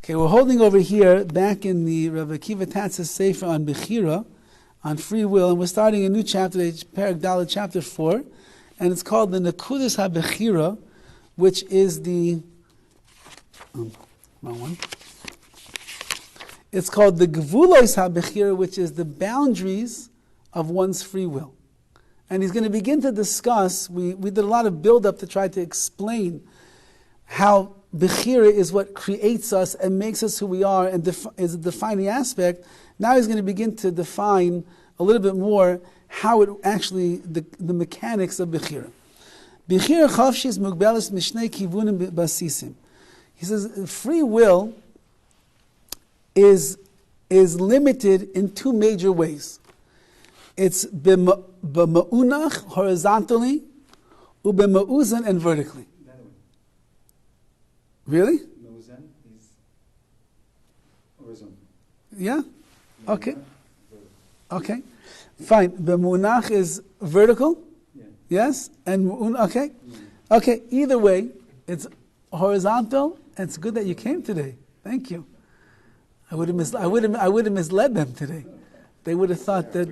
Okay, we're holding over here back in the Rabbi Akiva Tatz's Sefer on Bechira, on free will, and we're starting a new chapter, Perek Dalet, chapter 4, and it's called the Nekudas HaBechira, which is the wrong one. It's called the Gvulos HaBechira, which is the boundaries of one's free will. And he's going to begin to discuss, we did a lot of build-up to try to explain how Bechira is what creates us and makes us who we are and is a defining aspect. Now he's going to begin to define a little bit more how it actually, the mechanics of Bechira. Bechira chavshis mugbelis mishnei kivunim basisim. He says free will is limited in two major ways. It's b'ma'unach, horizontally, u'b'ma'uzan, and vertically. Really? Ma'uzan is horizontal. Yeah? Okay. Okay. Fine. B'munach is vertical? Yeah. Yes? And okay? Okay. Either way, it's horizontal, and it's good that you came today. Thank you. I would have misled them today. They would have thought that.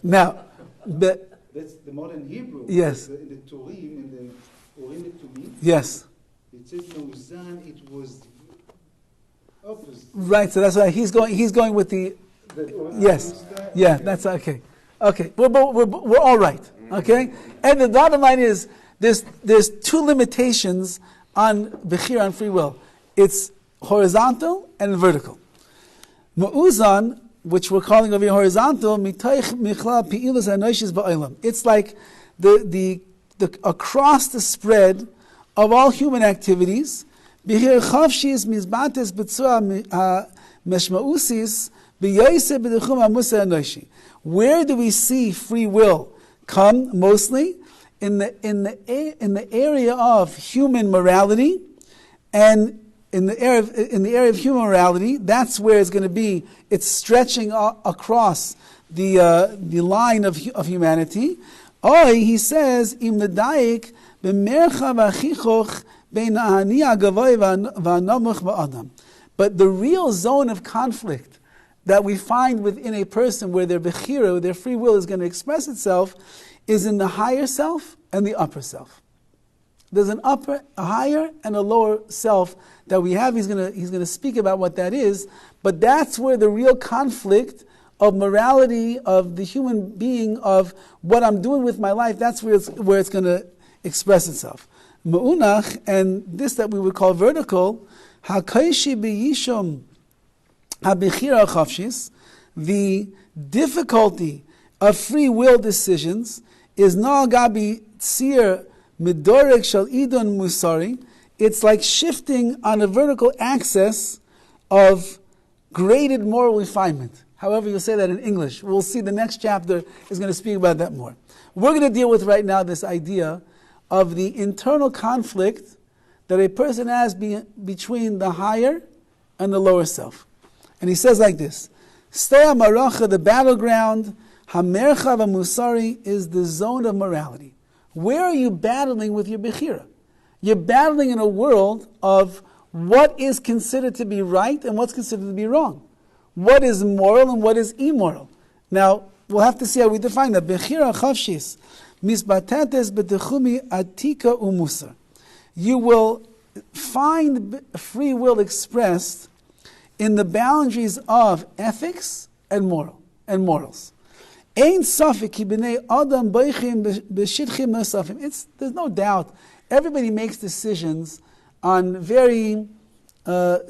Now, but that's the modern Hebrew. Yes. In the Turim, in the Urim Tumim. Yes. It says Ma'uzan. It was opposite. Right. So that's why he's going with the. Yes. Yeah. That's okay. Okay. We're all right. Okay. And the bottom line is there's two limitations on Bechira, on free will. It's horizontal and vertical. Ma'uzan, which we're calling over here horizontal, it's like the across the spread of all human activities. Where do we see free will come mostly? In the area of human morality, and in the area of human morality, that's where it's going to be. It's stretching across the line of humanity. He says, Im nedaik b'merchav achichoch bein ha'ani ha'gavoy v'ha'namuch ba'adam. But the real zone of conflict that we find within a person where their bechira, their free will, is going to express itself, is in the higher self and the upper self. There's a higher and a lower self that we have. He's going to speak about what that is, but that's where the real conflict of morality of the human being, of what I'm doing with my life, that's where it's going to express itself. Ma'unach, and this that we would call vertical, hakaishi b'yishom habechira chavshis, the difficulty of free will decisions is na'agabi tzir midorek shal idon musari. It's like shifting on a vertical axis of graded moral refinement. However you say that in English. We'll see the next chapter is going to speak about that more. We're going to deal with right now this idea of the internal conflict that a person has between the higher and the lower self. And he says like this: Steya Maracha, the battleground, Hamerchav Musari is the zone of morality. Where are you battling with your Bechira? You're battling in a world of what is considered to be right and what's considered to be wrong. What is moral and what is immoral. Now, we'll have to see how we define that. Bechira chavshis, misbatetes betechumi atika umusar. You will find free will expressed in the boundaries of ethics and morals. There's no doubt. Everybody makes decisions on very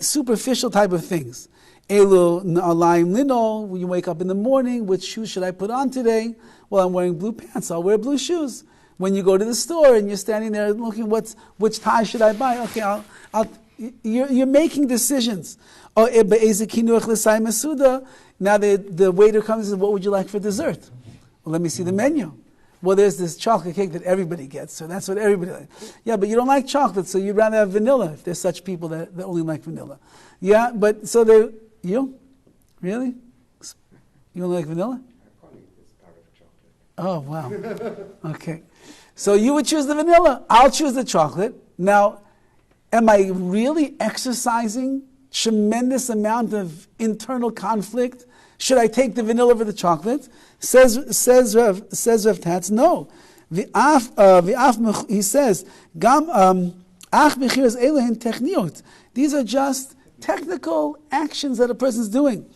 superficial type of things. Elu na'alayim lino, when you wake up in the morning, which shoes should I put on today? Well, I'm wearing blue pants, I'll wear blue shoes. When you go to the store and you're standing there looking, which tie should I buy? Okay, you're making decisions. Now the waiter comes and says, what would you like for dessert? Well, let me see the menu. Well, there's this chocolate cake that everybody gets, so that's what everybody likes. Yeah, but you don't like chocolate, so you'd rather have vanilla, if there's such people that only like vanilla. Yeah, but so you? Really? You don't like vanilla? I probably eat this part of chocolate. Oh, wow. Okay. So you would choose the vanilla. I'll choose the chocolate. Now, Am I really exercising tremendous amount of internal conflict? Should I take the vanilla over the chocolate? Says Rav Tatz, no. He says, these are just technical actions that a person's doing.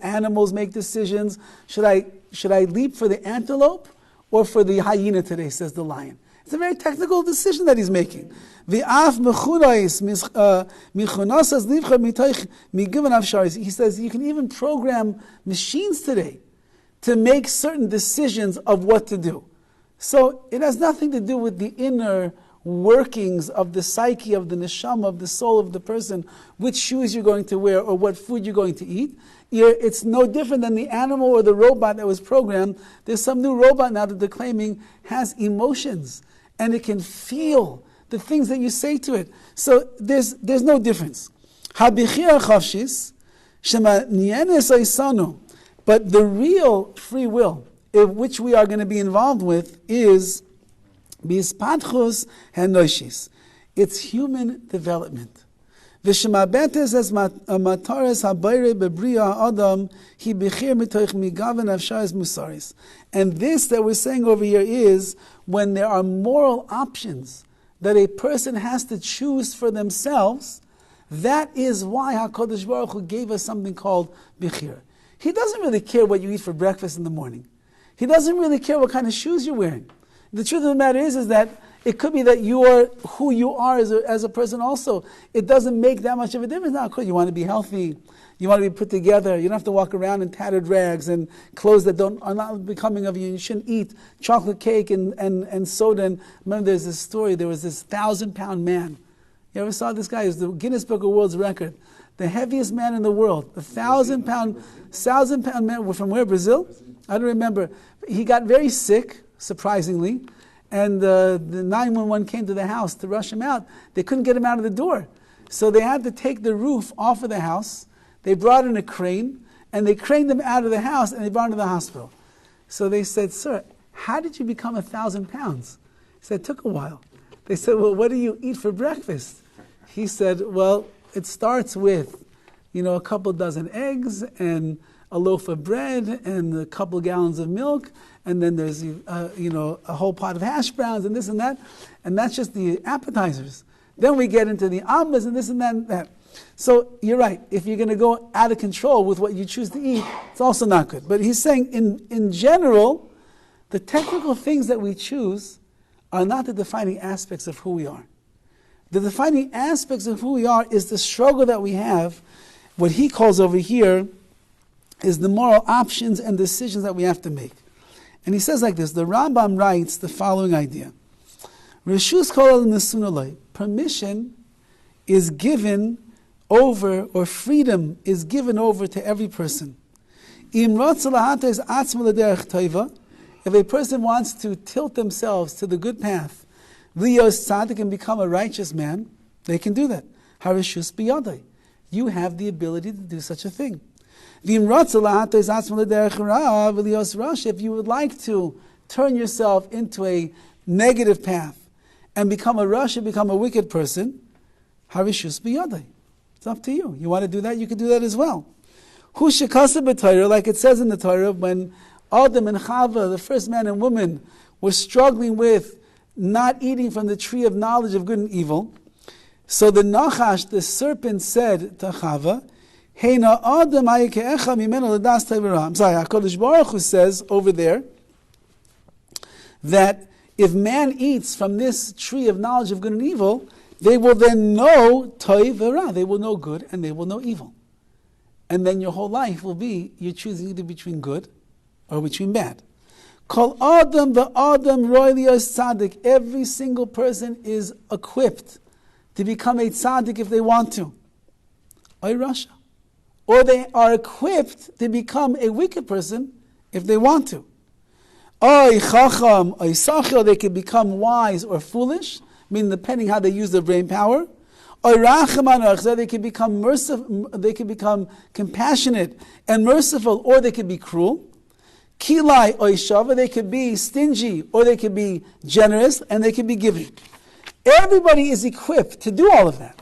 Animals make decisions. Should I leap for the antelope or for the hyena today, says the lion? It's a very technical decision that he's making. He says you can even program machines today to make certain decisions of what to do. So it has nothing to do with the inner workings of the psyche, of the neshama, of the soul of the person, which shoes you're going to wear or what food you're going to eat. It's no different than the animal or the robot that was programmed. There's some new robot now that they're claiming has emotions and it can feel the things that you say to it. So there's no difference. But the real free will, which we are going to be involved with, is bispatchus henoshis. It's human development. V'shemabetes as matares habayre bebriya adam hi bechir mitoich migavan avshayis musaris. And this that we're saying over here is when there are moral options that a person has to choose for themselves. That is why HaKadosh Baruch Hu gave us something called Bechira. He doesn't really care what you eat for breakfast in the morning. He doesn't really care what kind of shoes you're wearing. The truth of the matter is that it could be that you are who you are as a person also. It doesn't make that much of a difference. Now, of course, you want to be healthy. You want to be put together. You don't have to walk around in tattered rags and clothes that are not becoming of you. You shouldn't eat chocolate cake and soda. And remember, there's this story. There was this 1,000-pound man. You ever saw this guy? He was the Guinness Book of World Record. The heaviest man in the world. 1,000-pound man. From where? Brazil? I don't remember. He got very sick, surprisingly. And the 911 came to the house to rush him out. They couldn't get him out of the door. So they had to take the roof off of the house. They brought in a crane, and they craned him out of the house, and they brought him to the hospital. So they said, "Sir, how did you become 1,000 pounds?" He said, "It took a while." They said, "Well, what do you eat for breakfast?" He said, "Well, it starts with, a couple dozen eggs, and a loaf of bread, and a couple gallons of milk, and then there's, a whole pot of hash browns, and this and that. And that's just the appetizers. Then we get into the omelets, and this and that and that." So you're right. If you're going to go out of control with what you choose to eat, it's also not good. But he's saying, in general, the technical things that we choose are not the defining aspects of who we are. The defining aspects of who we are is the struggle that we have. What he calls over here is the moral options and decisions that we have to make. And he says like this, the Rambam writes the following idea. Reshus kol nesunalei, permission is given over, or freedom is given over to every person. If a person wants to tilt themselves to the good path, Lios tzaddik, and become a righteous man, they can do that. Harishus biyadai. You have the ability to do such a thing. If you would like to turn yourself into a negative path and become a rasha, become a wicked person, harishus biyadai. It's up to you. You want to do that, you can do that as well. Hu shekasa b'Torah, like it says in the Torah, when Adam and Chava, the first man and woman, were struggling with not eating from the tree of knowledge of good and evil. So the Nachash, the serpent, said to Chava, Heina Adam hayikecha mimenu l'das tevira. I'm sorry, HaKadosh Baruch Hu says over there that if man eats from this tree of knowledge of good and evil, they will then know toiv v'ra. They will know good and they will know evil. And then your whole life will be, you're choosing either between good or between bad. Kol Adam v'Adam roy liyos tzaddik. Every single person is equipped to become a tzaddik if they want to. Oy rasha. Or they are equipped to become a wicked person if they want to. Oy chacham, oy sachil, they can become wise or foolish, meaning depending how they use their brain power. Oy racham anach, they can become merciful, they can become compassionate and merciful, or they can be cruel. Kilai oy shava, they could be stingy, or they could be generous, and they can be giving. Everybody is equipped to do all of that.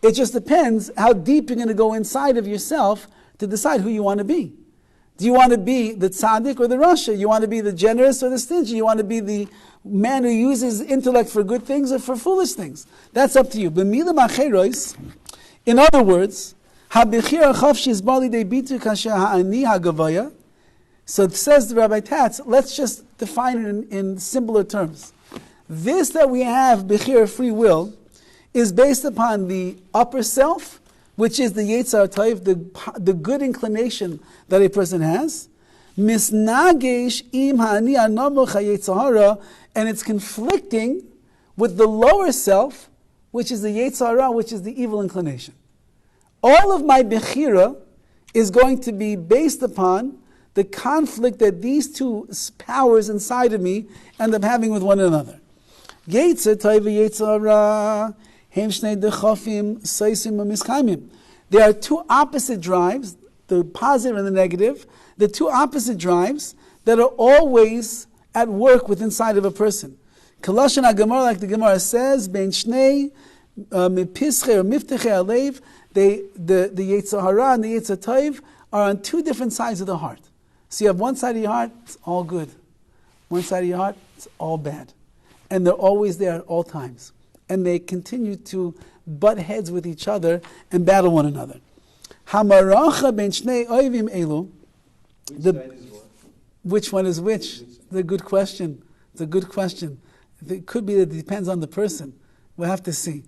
It just depends how deep you're going to go inside of yourself to decide who you want to be. Do you want to be the tzaddik or the rasha? You want to be the generous or the stingy? You want to be the man who uses intellect for good things or for foolish things? That's up to you. In other words, so it says the Rabbi Tatz, let's just define it in simpler terms. This that we have, Bechira, free will, is based upon the upper self, which is the Yetzar Tov, the good inclination that a person has. Misnagesh im ha'ani ha'namuch ha'yetzahara, and it's conflicting with the lower self, which is the Yetzara, which is the evil inclination. All of my Bechira is going to be based upon the conflict that these two powers inside of me end up having with one another. Yetzar Tov Yetzara. There are two opposite drives, the positive and the negative, the two opposite drives that are always at work within inside of a person. Kalashan HaGemara, like the Gemara says, Ben Shnei Mipische or Mifteche Alev, the Yetzer Hara and the Yetzer Tov are on two different sides of the heart. So you have one side of your heart, it's all good. One side of your heart, it's all bad. And they're always there at all times. And they continue to butt heads with each other and battle one another. Hamaracha ben shnei oivim elu. Which one is which? It's a good question. It's a good question. It could be that it depends on the person. We'll have to see.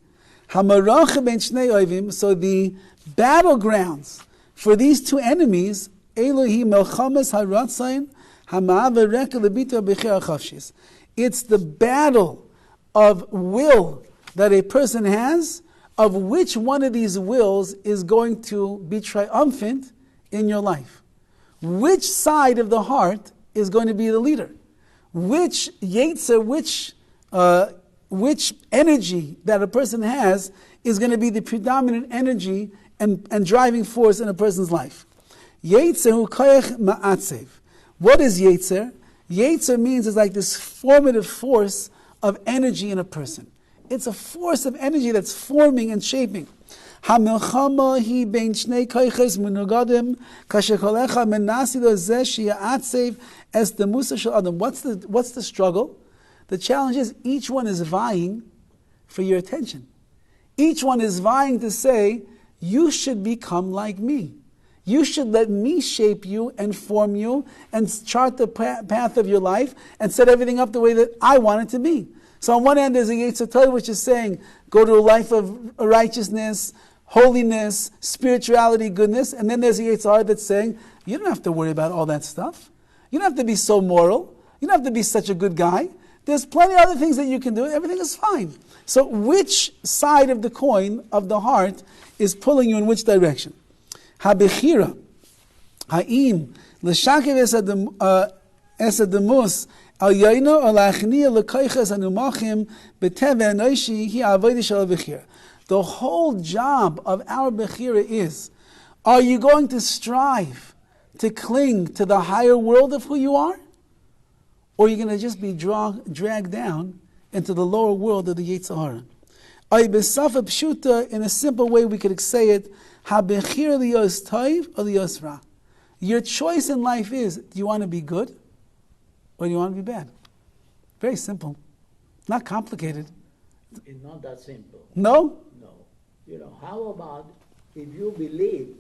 Hamaracha ben shnei oivim. So the battlegrounds for these two enemies, Elohi melchamas haratzayin hama'ava reka lebita bechira chavshis. It's the battle of will that a person has, of which one of these wills is going to be triumphant in your life. Which side of the heart is going to be the leader? Which yetzer, which energy that a person has is going to be the predominant energy and driving force in a person's life? Yetzer hu koyach ma'atzev. What is yetzer? Yetzer means it's like this formative force of energy in a person. It's a force of energy that's forming and shaping. Hamilchama hi bein shnei koiches munugadim kasher kolecha menasi lo zeh sheyatzev es the musa shel adam. What's the struggle? The challenge is each one is vying for your attention. Each one is vying to say, you should become like me. You should let me shape you and form you and chart the path of your life and set everything up the way that I want it to be. So on one end there's a Yetzer Tov which is saying, go to a life of righteousness, holiness, spirituality, goodness. And then there's a Yetzer Hara that's saying, you don't have to worry about all that stuff. You don't have to be so moral. You don't have to be such a good guy. There's plenty of other things that you can do. Everything is fine. So which side of the coin of the heart is pulling you in which direction? Ha-Bechira, ha'im, l'shakev esademus, al yaino al achniya l'koiches anumachim b'teve anoishi hi avodah shel Bechira. The whole job of our Bechira is, are you going to strive to cling to the higher world of who you are? Or are you going to just be dragged down into the lower world of the Yetzer Hara? In a simple way we could say it, Ha-Bechira liyos tov or liyos ra. Your choice in life is, do you want to be good or do you want to be bad? Very simple. Not complicated. It's not that simple. No? No. How about if you believe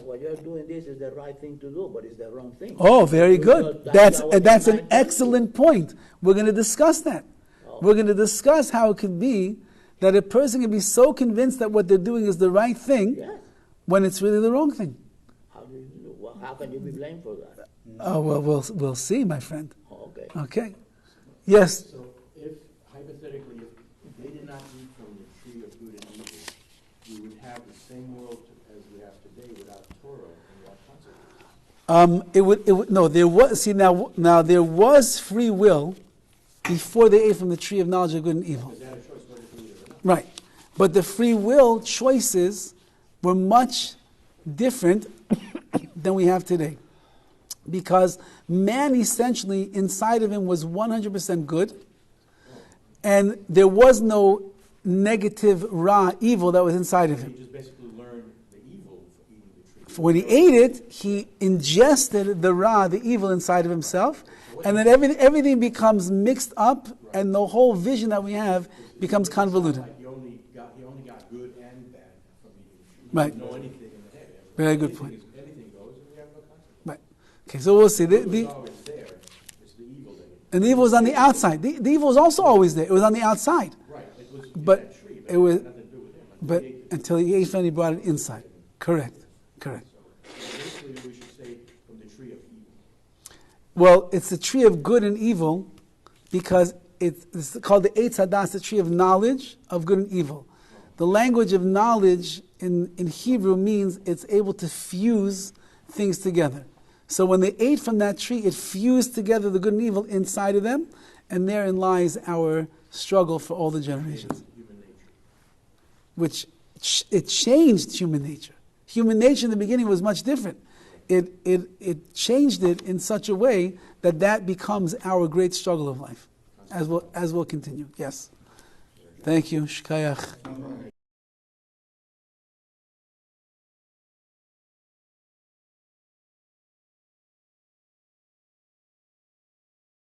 what you're doing this is the right thing to do, but it's the wrong thing? Oh, very good. That's an excellent point. We're going to discuss that. We're going to discuss how it could be that a person can be so convinced that what they're doing is the right thing when it's really the wrong thing. How can you be blamed for that? Oh, well, we'll see, my friend. Okay. Yes? So if, hypothetically, if they did not eat from the tree of good and evil, we would have the same world as we have today without Torah and without consequences. Now there was free will before they ate from the tree of knowledge of good and evil. They had a choice whether to eat it or not. Right. But the free will choices were much different than we have today. Because man essentially inside of him was 100% good, and there was no negative ra, evil that was inside of He him. just basically learned the evil for eating the tree. When he ate it, he ingested the ra, the evil inside of himself, and then everything becomes mixed up, and the whole vision that we have becomes convoluted. Like he only got good and bad from eating the tree. Right. He didn't know anything in the head. Very good point. Anything goes, and we have no consequence. Right. Okay, so we'll see. It was always there. It's the evil that And the evil was on the outside. The evil was also always there. It was on the outside. Right. It was But that tree, it was, had nothing to do with him. but until he ate and he brought it inside. Correct. Correct. Basically, we should say from the tree of evil. Well, it's the tree of good and evil because it's called the Eitz Hadas, the tree of knowledge of good and evil. The language of knowledge in Hebrew means it's able to fuse things together. So when they ate from that tree, it fused together the good and evil inside of them, and therein lies our struggle for all the generations. Human nature. Which it changed human nature. Human nature in the beginning was much different. It changed it in such a way that becomes our great struggle of life, as we'll continue. Yes. Thank you. Shkayach.